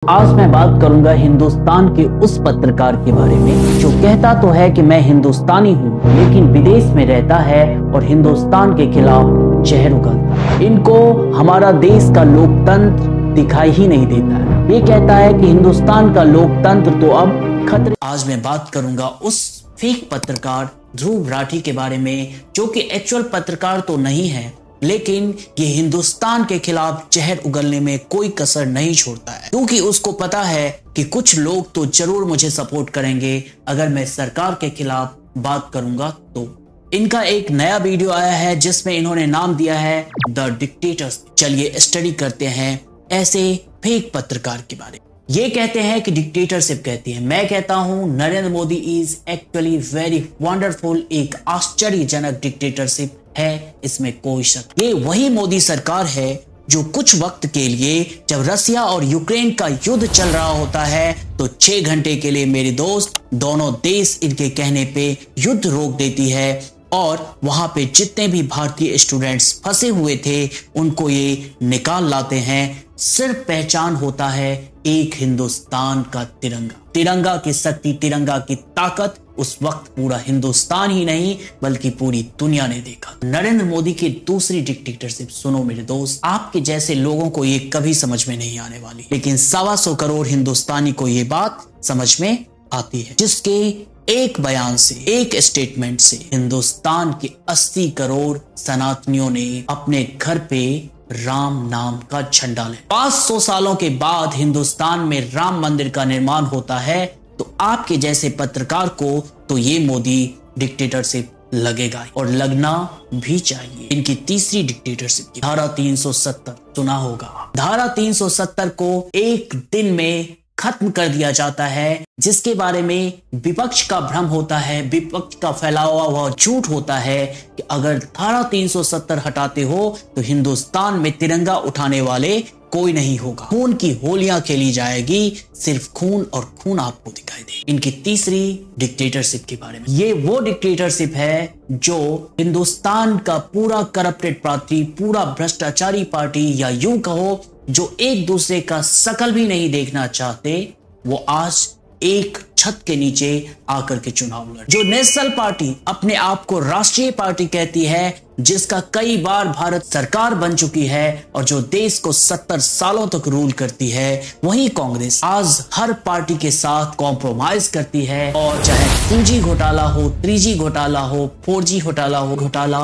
आज मैं बात करूंगा हिंदुस्तान के उस पत्रकार के बारे में जो कहता तो है कि मैं हिंदुस्तानी हूं, लेकिन विदेश में रहता है और हिंदुस्तान के खिलाफ जहर उगलता है। इनको हमारा देश का लोकतंत्र दिखाई ही नहीं देता है। ये कहता है कि हिंदुस्तान का लोकतंत्र तो अब खतरे। आज मैं बात करूंगा उस फेक पत्रकार ध्रुव राठी के बारे में, जो कि एक्चुअल पत्रकार तो नहीं है, लेकिन ये हिंदुस्तान के खिलाफ जहर उगलने में कोई कसर नहीं छोड़ता है, क्योंकि उसको पता है कि कुछ लोग तो जरूर मुझे सपोर्ट करेंगे अगर मैं सरकार के खिलाफ बात करूंगा। तो इनका एक नया वीडियो आया है जिसमें इन्होंने नाम दिया है द डिक्टेटर्स। चलिए स्टडी करते हैं ऐसे फेक पत्रकार के बारे में। ये कहते हैं कि डिक्टेटरशिप कहती है। मैं कहता हूं Narendra Modi is actually very wonderful. एक आश्चर्यजनक डिक्टेटरशिप है, इसमें कोई शक। ये वही मोदी सरकार है जो कुछ वक्त के लिए, जब रसिया और यूक्रेन का युद्ध चल रहा होता है, तो 6 घंटे के लिए मेरे दोस्त दोनों देश इनके कहने पे युद्ध रोक देती है और वहां पे जितने भी भारतीय स्टूडेंट्स फंसे हुए थे उनको ये निकाल लाते हैं। सिर्फ पहचान होता है एक हिंदुस्तान का तिरंगा। तिरंगा की शक्ति, तिरंगा की ताकत उस वक्त पूरा हिंदुस्तान ही नहीं बल्कि पूरी दुनिया ने देखा। नरेंद्र मोदी की दूसरी डिक्टेटरशिप सुनो मेरे दोस्त, आपके जैसे लोगों को ये कभी समझ में नहीं आने वाली, लेकिन 125 करोड़ हिंदुस्तानी को ये बात समझ में आती है, जिसके एक बयान से, एक स्टेटमेंट से हिंदुस्तान के 80 करोड़ सनातनियों ने अपने घर पे राम नाम का झंडा ले। 500 सालों के बाद हिंदुस्तान में राम मंदिर का निर्माण होता है, तो आपके जैसे पत्रकार को तो ये मोदी डिक्टेटरशिप लगेगा और लगना भी चाहिए। इनकी तीसरी डिक्टेटरशिप की धारा 370 सुना होगा। धारा 370 को एक दिन में खत्म कर दिया जाता है, जिसके बारे में विपक्ष का भ्रम होता है, विपक्ष का फैलावा हुआ झूठ होता है कि अगर धारा 370 हटाते हो तो हिंदुस्तान में तिरंगा उठाने वाले कोई नहीं होगा, खून की होलियां खेली जाएगी, सिर्फ खून और खून आपको दिखाई दे। इनकी तीसरी डिक्टेटरशिप के बारे में, ये वो डिक्टेटरशिप है जो हिंदुस्तान का पूरा करप्टेड पार्टी, पूरा भ्रष्टाचारी पार्टी, या यूं कहो जो एक दूसरे का शकल भी नहीं देखना चाहते, वो आज एक छत के नीचे आकर के चुनाव लड़। जो नेशनल पार्टी अपने आप को राष्ट्रीय पार्टी कहती है, जिसका कई बार भारत सरकार बन चुकी है और जो देश को 70 सालों तक रूल करती है, वही कांग्रेस आज हर पार्टी के साथ कॉम्प्रोमाइज करती है। और चाहे 2G घोटाला हो, 3G घोटाला हो, 4G घोटाला हो, घोटाला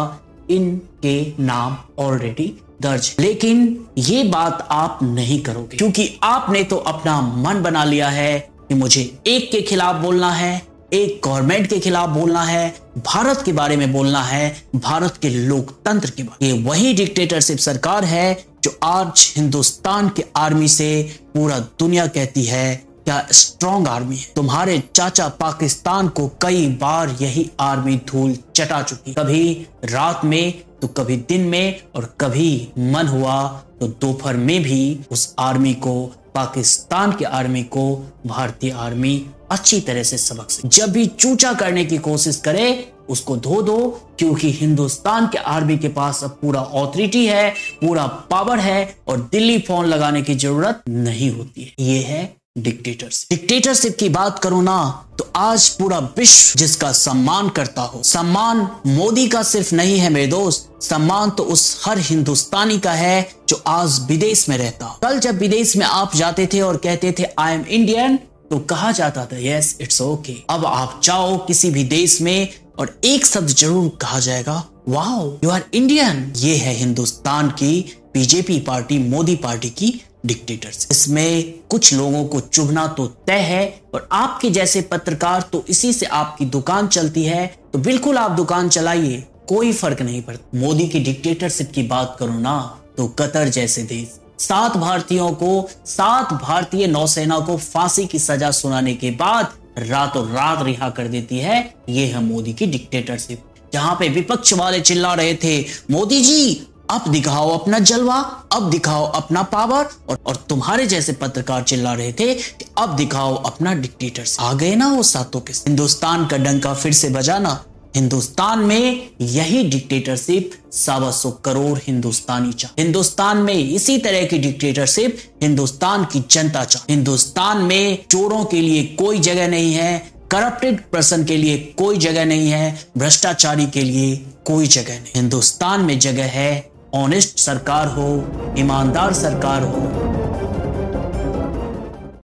इनके नाम ऑलरेडी दर्ज। लेकिन ये बात आप नहीं करोगे, क्योंकि आपने तो अपना मन बना लिया है कि मुझे एक के खिलाफ बोलना है, एक गवर्नमेंट के खिलाफ बोलना है, भारत के बारे में बोलना है, भारत के लोकतंत्र के बारे में। ये वही डिक्टेटरशिप सरकार है जो आज हिंदुस्तान के आर्मी से पूरा दुनिया कहती है क्या स्ट्रॉन्ग आर्मी है। तुम्हारे चाचा पाकिस्तान को कई बार यही आर्मी धूल चटा चुकी, कभी रात में तो कभी दिन में, और कभी मन हुआ तो दोपहर में भी उस आर्मी को, पाकिस्तान के आर्मी को भारतीय आर्मी अच्छी तरह से सबक से। जब भी चूचा करने की कोशिश करे उसको धो दो, क्योंकि हिंदुस्तान के आर्मी के पास अब पूरा ऑथोरिटी है, पूरा पावर है और दिल्ली फोन लगाने की जरूरत नहीं होती है। ये है डिक्टेटरशिप। डिक्टेटरशिप की बात करूं ना तो आज पूरा विश्व जिसका सम्मान करता हो, सम्मान मोदी का सिर्फ नहीं है मेरे दोस्त, सम्मान तो उस हर हिंदुस्तानी का है जो आज विदेश में रहता हो। कल जब विदेश में आप जाते थे और कहते थे आई एम इंडियन, तो कहा जाता था यस इट्स ओके। अब आप जाओ किसी भी देश में और एक शब्द जरूर कहा जाएगा, वाओ यू आर इंडियन। ये है हिंदुस्तान की बीजेपी पार्टी, मोदी पार्टी की डिक्टेटरशिप। इसमें कुछ लोगों को चुभना तो तय है, और आपके जैसे पत्रकार तो इसी से आपकी दुकान चलती है, तो बिल्कुल आप दुकान चलाइए, कोई फर्क नहीं पड़ता। मोदी की डिक्टेटरशिप की बात करूं ना तो कतर जैसे देश 7 भारतीयों को, 7 भारतीय नौसेना को फांसी की सजा सुनाने के बाद रातों रात रिहा कर देती है। ये है मोदी की डिक्टेटरशिप। जहां पे विपक्ष वाले चिल्ला रहे थे मोदी जी अब दिखाओ अपना जलवा, अब दिखाओ अपना पावर, और तुम्हारे जैसे पत्रकार चिल्ला रहे थे कि अब दिखाओ अपना डिक्टेटरशिप। आ गए ना वो सातों के। हिंदुस्तान का डंका फिर से बजाना, हिंदुस्तान में यही डिक्टेटरशिप 125 करोड़ हिंदुस्तानी चाहते। हिंदुस्तान में इसी तरह की डिक्टेटरशिप हिंदुस्तान की जनता चाहती। हिंदुस्तान में चोरों के लिए कोई जगह नहीं है, करप्टेड पर्सन के लिए कोई जगह नहीं है, भ्रष्टाचारी के लिए कोई जगह नहीं। हिंदुस्तान में जगह है ऑनेस्ट सरकार हो, ईमानदार सरकार हो,